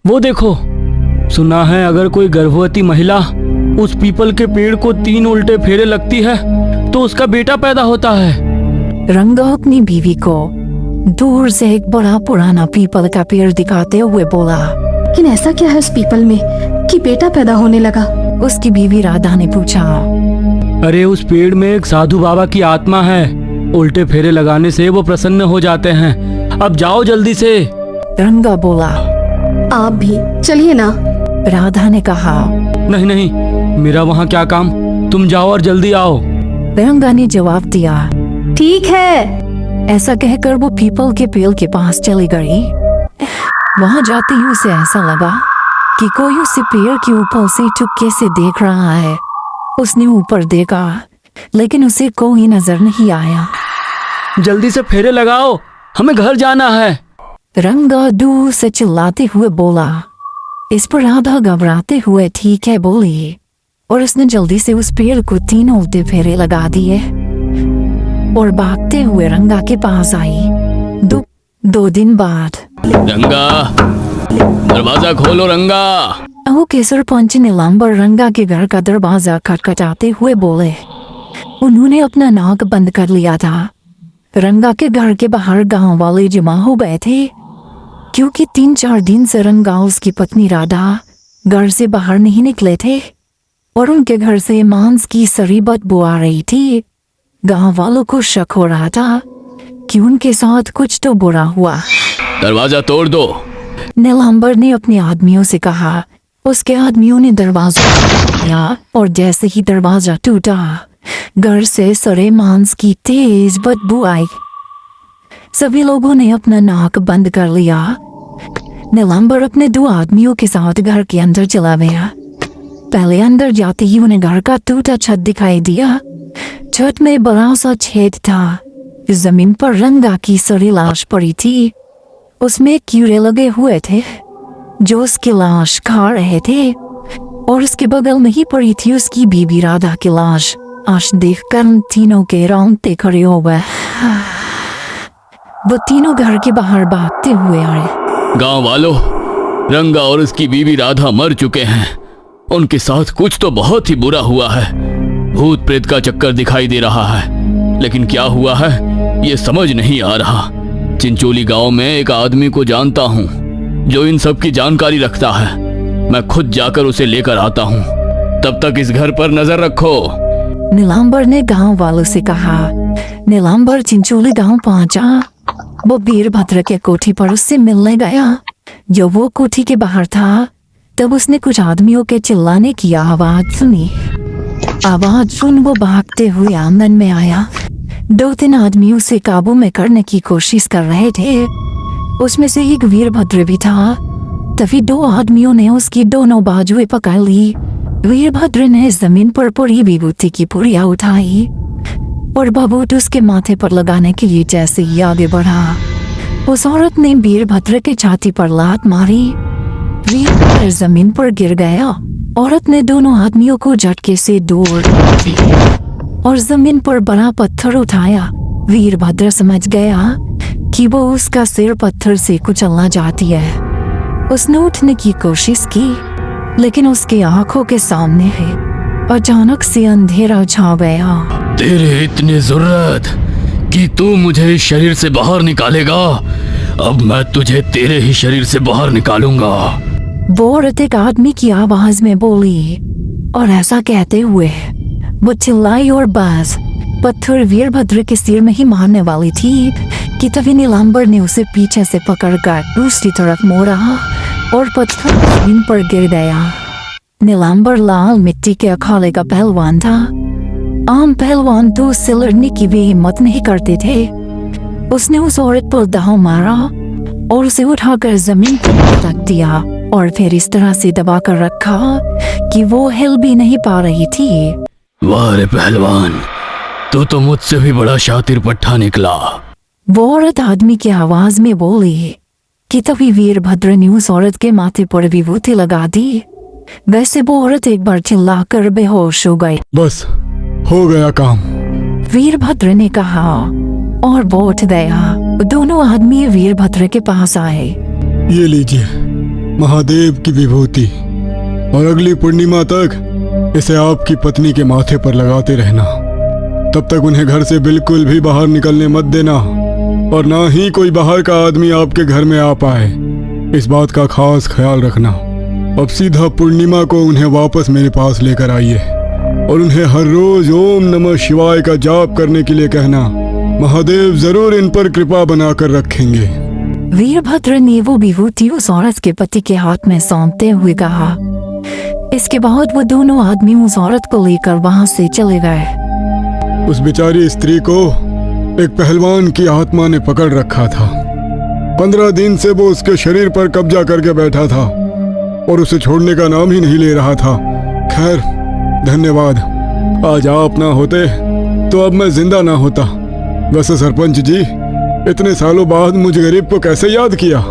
वो देखो, सुना है अगर कोई गर्भवती महिला उस पीपल के पेड़ को 3 उल्टे फेरे लगती है तो उसका बेटा पैदा होता है। रंगा अपनी बीवी को दूर से एक बड़ा पुराना पीपल का पेड़ दिखाते हुए बोला। लेकिन ऐसा क्या है उस पीपल में कि बेटा पैदा होने लगा? उसकी बीवी राधा ने पूछा। अरे उस पेड़ में एक साधु बाबा की आत्मा है, उल्टे फेरे लगाने से वो प्रसन्न हो जाते हैं। अब जाओ जल्दी से। रंगा बोला। आप भी चलिए ना। राधा ने कहा। नहीं नहीं, मेरा वहाँ क्या काम, तुम जाओ और जल्दी आओ। रंगा ने जवाब दिया। ठीक है। ऐसा कहकर वो पीपल के पेड़ के पास चली गई। वहाँ जाते ही उसे ऐसा लगा कि कोई उसे पेड़ के ऊपर से चुपके से देख रहा है। उसने ऊपर देखा लेकिन उसे कोई नजर नहीं आया। जल्दी से फेरे लगाओ, हमें घर जाना है। रंगा दूर से चिल्लाते हुए बोला। इस पर राधा घबराते हुए ठीक है बोली और उसने जल्दी से उस पेड़ को 3 उल्टे फेरे लगा दिए और भागते हुए रंगा के पास आई। दो दिन बाद। रंगा, दरवाजा खोलो रंगा। गाँव के सरपंच नीलांबर रंगा के घर का दरवाजा खटखटाते हुए बोले। उन्होंने अपना नाक बंद कर लिया था। रंगा के घर के बाहर गांव वाले जमा हो गए थे क्योंकि 3-4 दिन से रंगा उसकी पत्नी राधा घर से बाहर नहीं निकले थे और उनके घर से मांस की सड़ी बदबू आ रही थी। गांव वालों को शक हो रहा था कि उनके साथ कुछ तो बुरा हुआ। दरवाजा तोड़ दो, नीलांबर ने अपने आदमियों से कहा। उसके आदमियों ने दरवाजा तोड़ा और जैसे ही दरवाजा टूटा घर से सड़े मांस की तेज बदबू आई। सभी लोगों ने अपना नाक बंद कर लिया। नीलांबर अपने 2 आदमियों के साथ घर के अंदर चला गया। पहले अंदर जाते ही उन्हें घर का टूटा छत दिखाई दिया। छत में बड़ा सा छेद था। जमीन पर रंगा की सड़ी लाश पड़ी थी। उसमें कीड़े लगे हुए थे जो उसकी लाश खा रहे थे और उसके बगल में ही पड़ी थी उसकी बीबी राधा की लाश। आज देखकर तीनों के रोंगटे खड़े हो गए। वो तीनों घर के बाहर भागते हुए आए। गांव वालों, रंगा और उसकी बीवी राधा मर चुके हैं। उनके साथ कुछ तो बहुत ही बुरा हुआ है। भूत प्रेत का चक्कर दिखाई दे रहा है, लेकिन क्या हुआ है ये समझ नहीं आ रहा। चिंचोली गांव में एक आदमी को जानता हूँ जो इन सब की जानकारी रखता है। मैं खुद जाकर उसे लेकर आता हूँ। तब तक इस घर पर नजर रखो। नीलांबर ने गांव वालों से कहा। नीलांबर चिंचोली गांव पहुंचा। वो वीरभद्र के कोठी पर उससे मिलने गया। जब वो कोठी के बाहर था तब उसने कुछ आदमियों के चिल्लाने की आवाज सुनी। आवाज सुन वो भागते हुए आंगन में आया। 2-3 आदमी उसे काबू में करने की कोशिश कर रहे थे। उसमें से एक वीरभद्र भी था। तभी 2 आदमियों ने उसकी दोनों बाजुएं पकड़ ली। वीरभद्र ने जमीन पर पड़ी विभूति की पुड़िया उठाई और भभूत उसके माथे पर लगाने के लिए जैसे ही आगे बढ़ा, उस औरत ने वीरभद्र के छाती पर लात मारी। वीरभद्र जमीन पर गिर गया। औरत ने दोनों आदमियों को झटके से दूर और जमीन पर बड़ा पत्थर उठाया। वीरभद्र समझ गया कि वो उसका सिर पत्थर से कुचलना चाहती है। उसने उठने की कोशिश की लेकिन उसकी आंखों के सामने है अचानक से अंधेरा छा गया। तेरे इतनी जरूरत कि तू मुझे इस शरीर से बाहर निकालेगा, अब मैं तुझे तेरे ही शरीर से बाहर निकालूंगा। वो औरत एक आदमी की आवाज में बोली और ऐसा कहते हुए वो चिल्लाई और बस पत्थर वीरभद्र के सिर में ही मारने वाली थी कि तभी नीलांबर ने उसे पीछे से पकड़कर दूसरी तरफ मोड़ा और पत्थर जमीन पर गिर गया। नीलांबर लाल मिट्टी के अखाड़े का पहलवान था। आम पहलवान तो उससे लड़ने की भी हिम्मत नहीं करते थे। उसने उस औरत पर दाव मारा और उसे उठाकर जमीन पर रख दिया और फिर इस तरह से दबा कर रखा कि वो हिल भी नहीं पा रही थी। वाह रे पहलवान, तू तो मुझसे भी बड़ा शातिर पट्टा निकला। वो औरत आदमी की आवाज में बोली कि तभी वीरभद्र ने उस औरत के माथे पर विभूति लगा दी। वैसे वो औरत एक बार चिल्लाकर बेहोश हो गई। बस हो गया काम, वीरभद्र ने कहा और वो उठ गया। दोनों आदमी वीरभद्र के पास आए। ये लीजिए, महादेव की विभूति, और अगली पूर्णिमा तक इसे आपकी पत्नी के माथे पर लगाते रहना। तब तक उन्हें घर से बिल्कुल भी बाहर निकलने मत देना, और ना ही कोई बाहर का आदमी आपके घर में आ पाए। इस बात का खास ख्याल रखना। अब सीधा पूर्णिमा को उन्हें वापस मेरे पास लेकर आइए और उन्हें हर रोज ओम नमः शिवाय का जाप करने के लिए कहना। महादेव जरूर इन पर कृपा बनाकर रखेंगे। वीरभद्र ने वो विभूति उस औरत के पति के हाथ में सौंपते हुए कहा। इसके बाद वो दोनों आदमी उस औरत को लेकर वहां से चले गए। उस बेचारी स्त्री को एक पहलवान की आत्मा ने पकड़ रखा था। 15 दिन से वो उसके शरीर पर कब्जा करके बैठा था और उसे छोड़ने का नाम ही नहीं ले रहा था। खैर, धन्यवाद। आज आप ना होते तो अब मैं जिंदा ना होता। वैसे सरपंच जी, इतने सालों बाद मुझ गरीब को कैसे याद किया?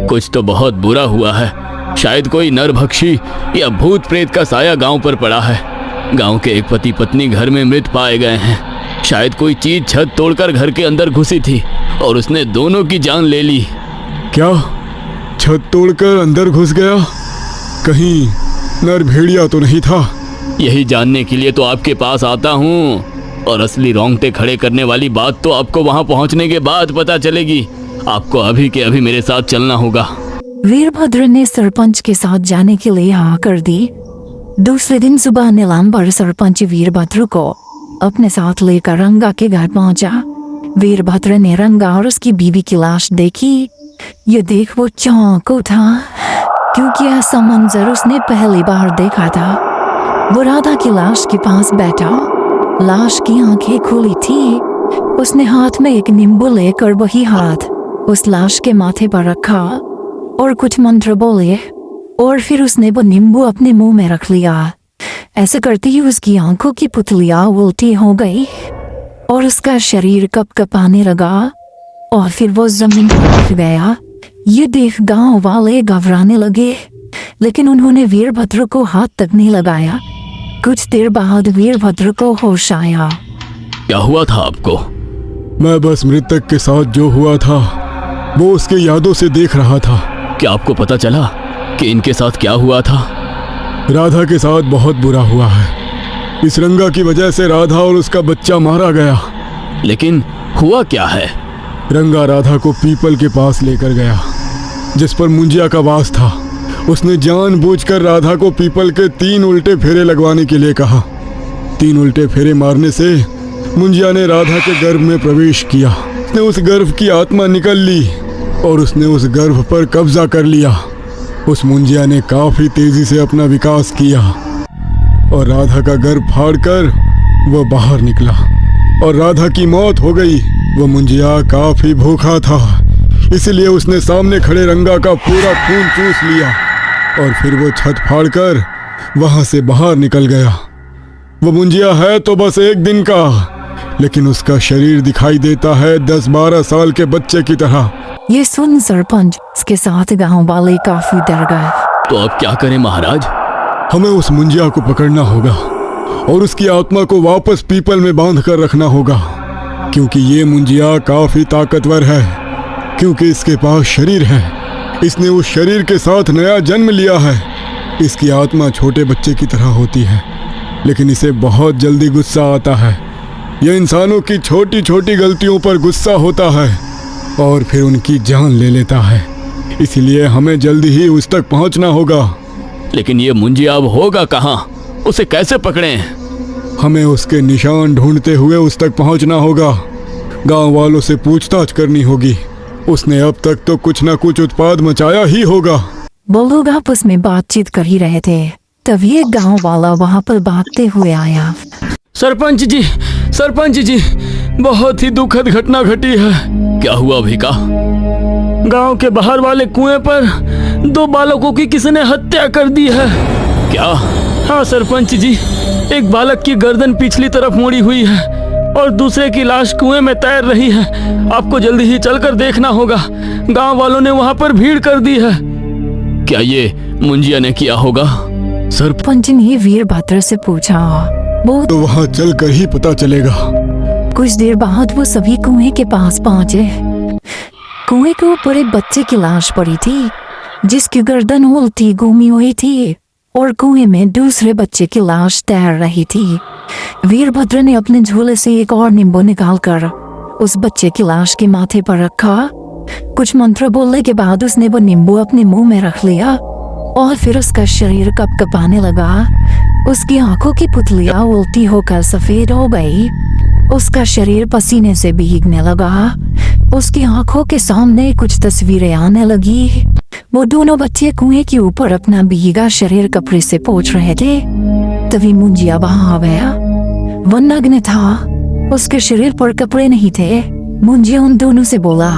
कुछ तो बहुत बुरा हुआ है। शायद कोई नरभक्षी या भूत प्रेत का साया गांव पर पड़ा है। गांव के एक पति पत्नी घर में मृत पाए गए हैं। शायद कोई चीज छत तोड़कर घर के अंदर घुसी थी और उसने दोनों की जान ले ली। क्या छत तोड़कर अंदर घुस गया? कहीं नर भेड़िया तो नहीं था? यही जानने के लिए तो आपके पास आता हूँ, और असली रोंगटे खड़े करने वाली बात तो आपको वहां पहुंचने के बाद पता चलेगी। आपको अभी के अभी मेरे साथ चलना होगा। वीरभद्र ने सरपंच के साथ जाने के लिए हाँ कर दी। दूसरे दिन सुबह नीलांबर सरपंच वीरभद्र को अपने साथ लेकर रंगा के घर पहुंचा। वीरभद्र ने रंगा और उसकी बीवी की लाश देखी। ये देख वो चौंक उठा, क्योंकि ऐसा मंजर उसने पहली बार देखा था। वो राधा की लाश के पास बैठा। लाश की आंखें खुली थी। उसने हाथ में एक नींबू लेकर वही हाथ उस लाश के माथे पर रखा और कुछ मंत्र बोले, और फिर उसने वो नींबू अपने मुंह में रख लिया। ऐसे करते ही उसकी आंखों की पुतलियां उल्टी हो गई और उसका शरीर कपकपाने लगा, और फिर वो जमीन पर गिर गया। ये देख गांव वाले घबराने लगे, लेकिन उन्होंने वीरभद्र को हाथ तक नहीं लगाया। कुछ देर बाद वीरभद्र को होश आया। क्या हुआ था आपको? मैं बस मृतक के साथ जो हुआ था वो उसके यादों से देख रहा था। क्या आपको पता चला कि इनके साथ क्या हुआ था? राधा के साथ बहुत बुरा हुआ है। इस रंगा की वजह से राधा और उसका बच्चा मारा गया। लेकिन हुआ क्या है? रंगा राधा को पीपल के पास लेकर गया जिस पर मुंजिया का वास था। उसने जानबूझकर राधा को पीपल के 3 उल्टे फेरे लगवाने के लिए कहा। 3 उल्टे फेरे मारने से मुंजिया ने राधा के गर्भ में प्रवेश किया। उसने उस गर्भ की आत्मा निकल ली और उसने उस गर्भ पर कब्जा कर लिया। उस मुंजिया ने काफी तेजी से अपना विकास किया और राधा का गर्भ फाड़कर वह बाहर निकला और राधा की मौत हो गई। वह मुंजिया काफी भूखा था, इसलिए उसने सामने खड़े रंगा का पूरा खून चूस लिया और फिर वो छत फाड़कर वहां से बाहर निकल गया। वो मुंजिया है तो बस एक दिन का, लेकिन उसका शरीर दिखाई देता है 10-12 साल के बच्चे की तरह। ये सुन सरपंच के साथ गांव वाले काफी डर गए। तो अब क्या करें महाराज? हमें उस मुंजिया को पकड़ना होगा और उसकी आत्मा को वापस पीपल में बांध कर रखना होगा, क्योंकि ये मुंजिया काफी ताकतवर है। क्योंकि इसके पास शरीर है, इसने उस शरीर के साथ नया जन्म लिया है। इसकी आत्मा छोटे बच्चे की तरह होती है, लेकिन इसे बहुत जल्दी गुस्सा आता है। यह इंसानों की छोटी छोटी गलतियों पर गुस्सा होता है और फिर उनकी जान ले लेता है। इसलिए हमें जल्दी ही उस तक पहुंचना होगा। लेकिन ये मुंजिया अब होगा कहाँ? उसे कैसे पकड़ें? हमें उसके निशान ढूंढते हुए उस तक पहुंचना होगा। गांव वालों से पूछताछ करनी होगी। उसने अब तक तो कुछ ना कुछ उत्पाद मचाया ही होगा। वो लोग आपस में बातचीत कर ही रहे थे, तभी एक गांव वाला वहां पर भागते हुए आया। सरपंच जी, बहुत ही दुखद घटना घटी है। क्या हुआ भिका? गांव के बाहर वाले कुएं पर 2 बालकों की किसी ने हत्या कर दी है। क्या? हाँ सरपंच जी, एक बालक की गर्दन पिछली तरफ मोड़ी हुई है और दूसरे की लाश कुएं में तैर रही है। आपको जल्दी ही चलकर देखना होगा। गांव वालों ने वहां पर भीड़ कर दी है। क्या ये मुंजिया ने किया होगा? सरपंच ने वीरभद्र से पूछा। वो तो वहां चलकर ही पता चलेगा। कुछ देर बाद वो सभी कुएं के पास पहुंचे। कुएं के ऊपर एक बच्चे की लाश पड़ी थी। जिसकी गर्दन उल्टी घूमी हुई थी और कुएं में दूसरे बच्चे की लाश तैर रही थी। वीरभद्र ने अपने झोले से एक और नींबू निकालकर उस बच्चे की लाश के माथे पर रखा। कुछ मंत्र बोलने के बाद उसने वो नींबू अपने मुंह में रख लिया और फिर उसका शरीर कपकपाने लगा। उसकी आंखों की पुतलियां उल्टी होकर सफेद हो गई। उसका शरीर पसीने से भीगने लगा। उसकी आंखों के सामने कुछ तस्वीरें आने लगी। वो दोनों बच्चे कुएं के ऊपर अपना भीगा शरीर कपड़े से पोंछ रहे थे। तभी मुंजिया वहां आ गया। वो नग्न था, उसके शरीर पर कपड़े नहीं थे। मुंजिया उन दोनों से बोला,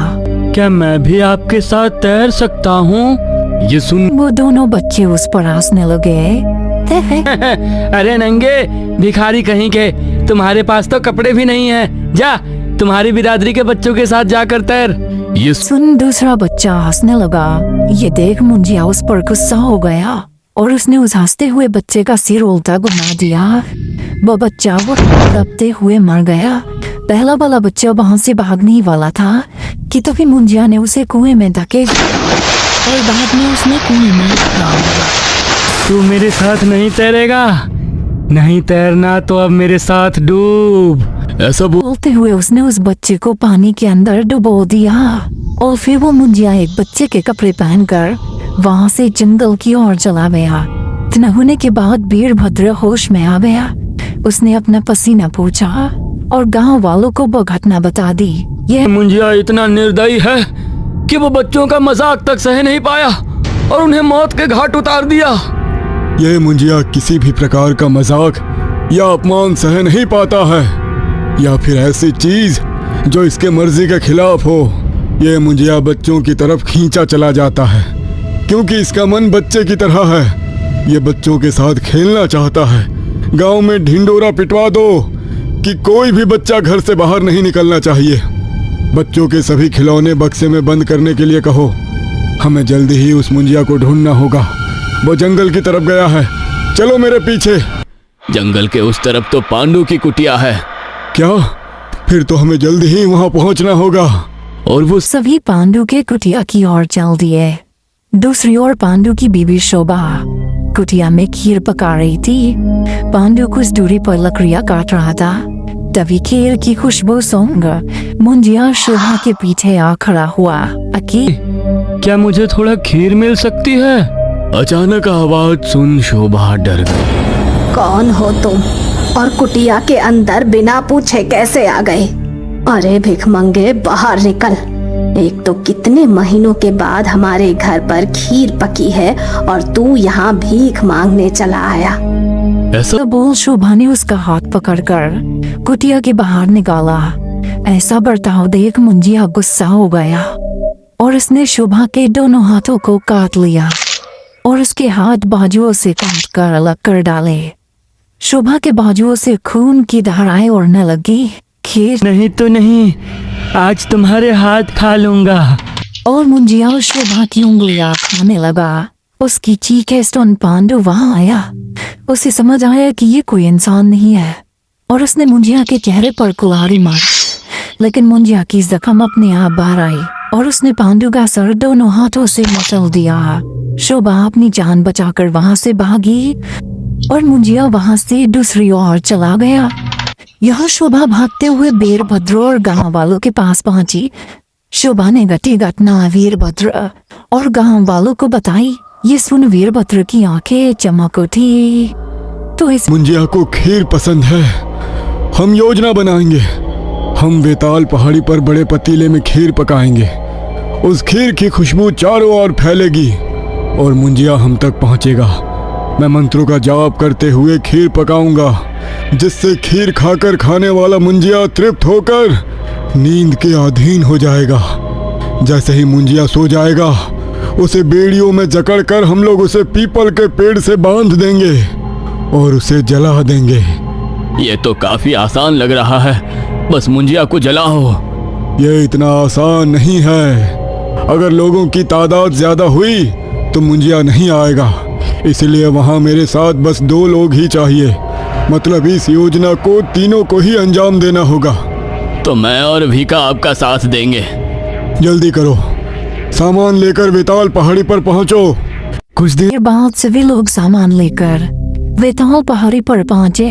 क्या मैं भी आपके साथ तैर सकता हूँ? ये सुन वो दोनों बच्चे उस पर हंसने लगे। अरे नंगे भिखारी कहीं के, तुम्हारे पास तो कपड़े भी नहीं हैं। जा तुम्हारी बिरादरी के बच्चों के साथ जाकर तैर। ये सुन दूसरा बच्चा हंसने लगा। ये देख मुंजिया उस पर गुस्सा हो गया और उसने उस हंसते हुए बच्चे का सिर उल्टा घुमा दिया। वो बच्चा वो तड़पते हुए मर गया। पहला वाला बच्चा वहां से भागने वाला था कि तभी मुंजिया ने उसे कुएं में धकेल और बाद में उसने कुएं में डाल दिया। तू मेरे साथ नहीं तैरेगा? नहीं तैरना तो अब मेरे साथ डूब। ऐसा बोलते हुए उसने उस बच्चे को पानी के अंदर डुबो दिया और फिर वो मुंजिया एक बच्चे के कपड़े पहनकर वहां से जंगल की ओर चला गया। इतना होने के बाद वीरभद्र होश में आ गया। उसने अपना पसीना पोंछा और गांव वालों को वो घटना बता दी। ये मुंजिया इतना निर्दयी है कि वो बच्चों का मजाक तक सह नहीं पाया और उन्हें मौत के घाट उतार दिया। ये मुंजिया किसी भी प्रकार का मजाक या अपमान सह नहीं पाता है, या फिर ऐसी चीज जो इसके मर्जी के खिलाफ हो। ये मुंजिया बच्चों की तरफ खींचा चला जाता है क्योंकि इसका मन बच्चे की तरह है। ये बच्चों के साथ खेलना चाहता है। गांव में ढिंडोरा पिटवा दो कि कोई भी बच्चा घर से बाहर नहीं निकलना चाहिए। बच्चों के सभी खिलौने बक्से में बंद करने के लिए कहो। हमें जल्दी ही उस मुंजिया को ढूंढना होगा। वो जंगल की तरफ गया है, चलो मेरे पीछे। जंगल के उस तरफ तो पांडु की कुटिया है। क्या? फिर तो हमें जल्दी ही वहां पहुंचना होगा। और वो सभी पांडु के कुटिया की ओर चल दिए। दूसरी ओर पांडु की बीवी शोभा कुटिया में खीर पका रही थी। पांडु कुछ दूरी पर लकड़ियां काट रहा था। तभी खीर की खुशबू सूंघ मुंजिया शोभा के पीछे आ खड़ा हुआ। अकी, क्या मुझे थोड़ा खीर मिल सकती है? अचानक आवाज सुन शोभा डर गई। कौन हो तुम और कुटिया के अंदर बिना पूछे कैसे आ गए? अरे भिखमंगे बाहर निकल। एक तो कितने महीनों के बाद हमारे घर पर खीर पकी है और तू यहाँ भीख मांगने चला आया। ऐसा तो बोल शोभा ने उसका हाथ पकड़कर कुटिया के बाहर निकाला। ऐसा बर्ताव देख मुंजिया गुस्सा हो गया और उसने शोभा के दोनों हाथों को काट लिया और उसके हाथ बाजुओं से काट कर अलग कर डाले। शोभा के बाजुओं से खून की धाराएं उड़ने लगी। खीर नहीं तो नहीं, आज तुम्हारे हाथ खा लूंगा। और मुंजिया शोभा की उंगलियां खाने लगा। उसकी चीखें सुन पांडु वहां आया। उसे समझ आया कि ये कोई इंसान नहीं है और उसने मुंजिया के चेहरे पर कुल्हाड़ी मारी। लेकिन मुंजिया की जख्म अपने आप बाहर आई और उसने पांडु का सर दोनों हाथों से मसल दिया। शोभा अपनी जान बचाकर वहां से भागी और मुंजिया वहां से दूसरी ओर चला गया। यहाँ शोभा भागते हुए वीरभद्र और गांव वालों के पास पहुंची। शोभा ने घटी घटना वीरभद्र और गांव वालों को बताई। ये सुन वीरभद्र की आंखें चमक उठी। तो इस मुंजिया को खीर पसंद है। हम योजना बनाएंगे। हम वेताल पहाड़ी पर बड़े पतीले में खीर पकाएंगे। उस खीर की खुशबू चारों ओर फैलेगी और मुंजिया हम तक पहुंचेगा। मैं मंत्रों का जाप करते हुए खीर पकाऊंगा, जिससे खीर खाकर खाने वाला मुंजिया तृप्त होकर नींद के अधीन हो जाएगा। जैसे ही मुंजिया सो जाएगा, उसे बेड़ियों में जकड़कर हम लोग उसे पीपल के पेड़ से बांध देंगे और उसे जला देंगे। ये तो काफी आसान लग रहा है, बस मुंजिया को जलाओ। ये इतना आसान नहीं है। अगर लोगों की तादाद ज्यादा हुई तो मुंजिया नहीं आएगा। इसलिए वहां मेरे साथ बस 2 लोग ही चाहिए। मतलब इस योजना को तीनों को ही अंजाम देना होगा। तो मैं और भीका आपका साथ देंगे। जल्दी करो। सामान लेकर बेताल पहाड़ी पर पहुंचो। कुछ देर देर बाद सभी लोग सामान लेकर वेताल पहाड़ी पर पहुंचे।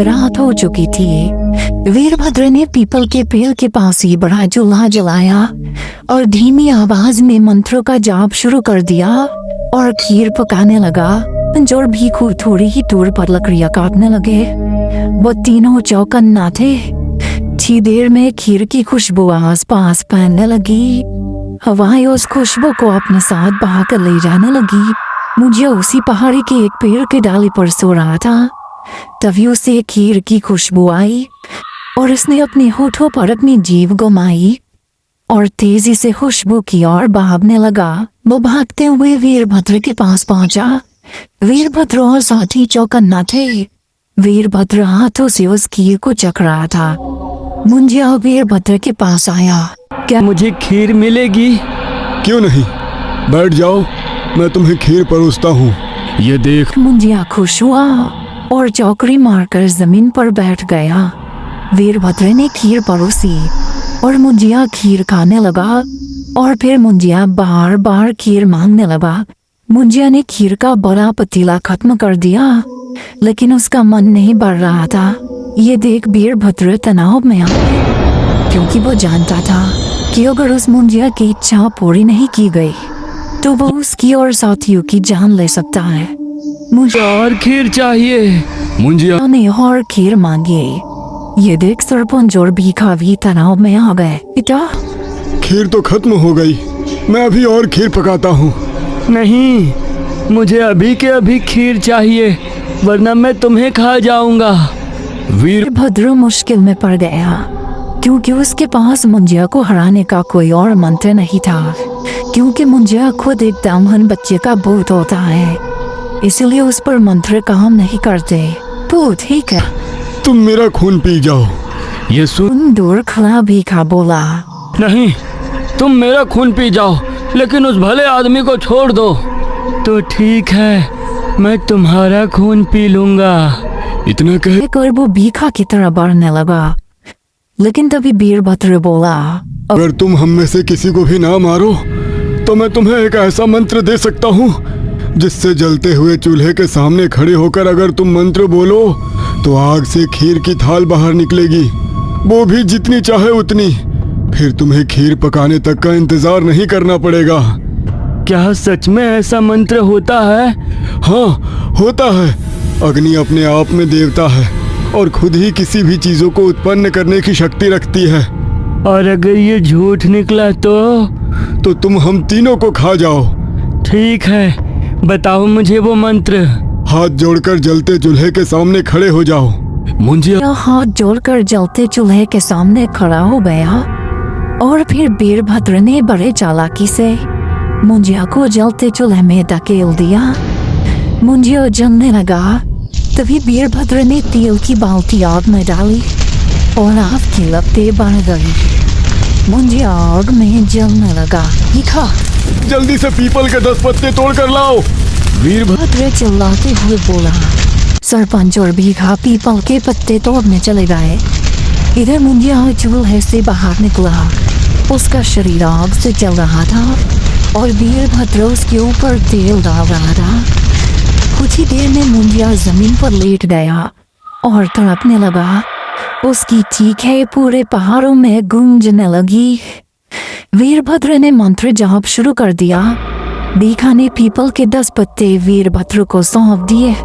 रात हो चुकी थी। वीरभद्र ने पीपल के पेड़ के पास ही बड़ा चूल्हा जलाया और धीमी आवाज में मंत्रों का जाप शुरू कर दिया और खीर पकाने लगा। पंजोर भीखू थोड़ी ही दूर पर लकड़ियां काटने लगे। वो तीनों चौकन्ना थे। थी देर में खीर की खुशबू आस पास फैलने लगी। हवाएं उस खुशबू को अपने साथ बहाकर ले जाने लगी। मुझे उसी पहाड़ी के एक पेड़ की डाली पर सो रहा था। तभी उसे खीर की खुशबू आई और उसने अपने होठों पर अपनी जीभ घुमाई और तेजी से खुशबू की ओर भागने लगा। वो भागते हुए वीरभद्र के पास पहुंचा। वीरभद्र और साथी चौकन्ना थे। वीरभद्र हाथों से उस खीर को चख रहा था। मुंजिया वीरभद्र के पास आया। क्या मुझे खीर मिलेगी? क्यों नहीं, बैठ जाओ, मैं तुम्हें खीर परोसता हूँ। ये देख। मुंजिया खुश हुआ और चौकड़ी मारकर जमीन पर बैठ गया। वीरभद्र ने खीर परोसी और मुंजिया खीर खाने लगा और फिर मुंजिया बार बार खीर मांगने लगा। मुंजिया ने खीर का बड़ा पतीला खत्म कर दिया, लेकिन उसका मन नहीं बढ़ रहा था। ये देख वीरभद्र तनाव में आ गया, क्योंकि वो जानता था कि अगर उस मुंजिया की इच्छा पूरी नहीं की गई तो वो उसकी और साथियों की जान ले सकता है। मुझे और खीर चाहिए। मुंजिया ने और खीर मांगी। ये देख सरपंच और भीखा भी तनाव में आ गए। बेटा, खीर तो खत्म हो गई, मैं अभी और खीर पकाता हूँ। नहीं, मुझे अभी के अभी खीर चाहिए, वरना मैं तुम्हें खा जाऊंगा। वीरभद्र मुश्किल में पड़ गया, क्योंकि उसके पास मुंजिया को हराने का कोई और मंत्र नहीं था। क्योंकि मुंजिया खुद एक दामन बच्चे का भूत होता है, इसलिए उस पर मंत्र काम नहीं करते। तो ठीक है, तुम मेरा खून पी जाओ। ये सुन। उन दूर खड़ा भीखा बोला। नहीं, तुम मेरा खून पी जाओ, लेकिन उस भले आदमी को छोड़ दो। तो ठीक है, मैं तुम्हारा खून पी लूंगा। इतना कह कर वो भीखा की तरह बढ़ने लगा। लेकिन तभी वीरभद्र बोला, अगर तुम हम में से किसी को भी ना मारो तो मैं तुम्हें एक ऐसा मंत्र दे सकता हूँ जिससे जलते हुए चूल्हे के सामने खड़े होकर अगर तुम मंत्र बोलो तो आग से खीर की थाल बाहर निकलेगी, वो भी जितनी चाहे उतनी। फिर तुम्हें खीर पकाने तक का इंतजार नहीं करना पड़ेगा। क्या सच में ऐसा मंत्र होता है? हाँ, होता है। अग्नि अपने आप में देवता है और खुद ही किसी भी चीजों को उत्पन्न करने की शक्ति रखती है। और अगर ये झूठ निकला तो तुम हम तीनों को खा जाओ। ठीक है, बताओ मुझे वो मंत्र। हाथ जोड़कर जलते चूल्हे के सामने खड़े हो जाओ। मुंजिया हाथ जोड़कर जलते चूल्हे के सामने खड़ा हो गया और फिर वीरभद्र ने बड़े चालाकी से मुंजिया को जलते चूल्हे में धकेल दिया। मुंजिया जलने लगा। तभी वीरभद्र ने तेल की बाल्टी आग में डाली और आग की लपटें बढ़ गई। मुंजिया आग में जलने लगा। भीखा, जल्दी से पीपल के 10 पत्ते तोड़ कर लाओ। वीरभद्र चिल्लाते हुए बोला। सरपंच और भीखा पीपल के पत्ते तोड़ने चले गए। इधर मुंजिया चूल्हे से बाहर निकला। उसका शरीर आग से जल रहा था और वीरभद्र उसके ऊपर तेल डाल रहा था। कुछ ही देर में मुंजिया जमीन पर लेट गया और तड़पने लगा। उसकी चीखें पूरे पहाड़ों में गूंजने लगी। वीरभद्र ने मंत्र जाप शुरू कर दिया। भीखा ने पीपल के 10 पत्ते वीरभद्र को सौंप दिए।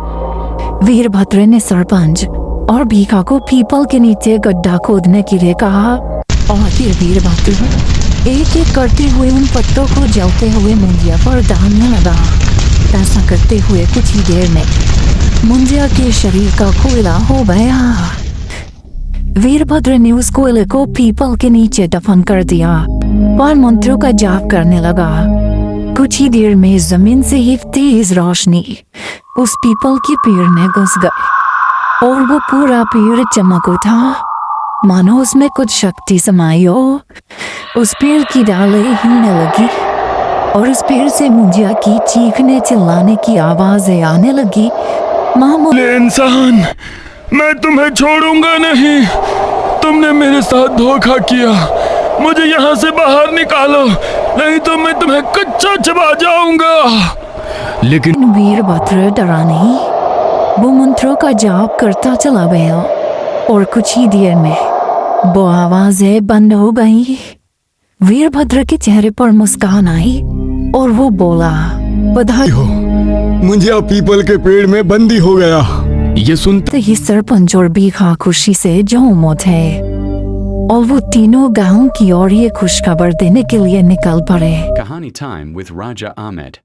वीरभद्र ने सरपंच और भीखा को पीपल के नीचे गड्ढा खोदने के लिए कहा और फिर वीरभद्र एक एक करते हुए उन पत्तों को जलते हुए मुंजिया पर डालने लगा। ऐसा करते हुए कुछ ही देर में मुंजिया के शरीर का कोयला हो गया। वीरभद्र ने उस कोयले को पीपल के नीचे दफन कर दिया और मंत्रों का जाप करने लगा। कुछ ही देर में जमीन से एक तेज रोशनी उस पीपल के पेड़ में घुस गई और वो पूरा पेड़ चमक उठा, मानो उसमें कुछ शक्ति समाई हो। उस पेड़ की डालें हिलने लगी और उस पेड़ से मुंजिया की चीखने चिल्लाने की आवाजें आने लगी। ये इंसान, मैं तुम्हें छोड़ूंगा नहीं। तुमने मेरे साथ धोखा किया, मुझे यहाँ से बाहर निकालो। नहीं तो मैं तुम्हें कच्चा चबा जाऊंगा। लेकिन वीरभद्र डरा नहीं, वो मंत्रों का जाप करता चला गया और कुछ ही देर में वो आवाजें बंद हो गई। वीरभद्र के चेहरे पर मुस्कान आई और वो बोला, बधाई हो, मुंजिया पीपल के पेड़ में बंदी हो गया। ये सुनते ही सरपंच और बीघा खुशी से झूम उठे और वो तीनों गांव की ओर ये खुशखबर देने के लिए निकल पड़े। Kahani Time with Raja Ahmed.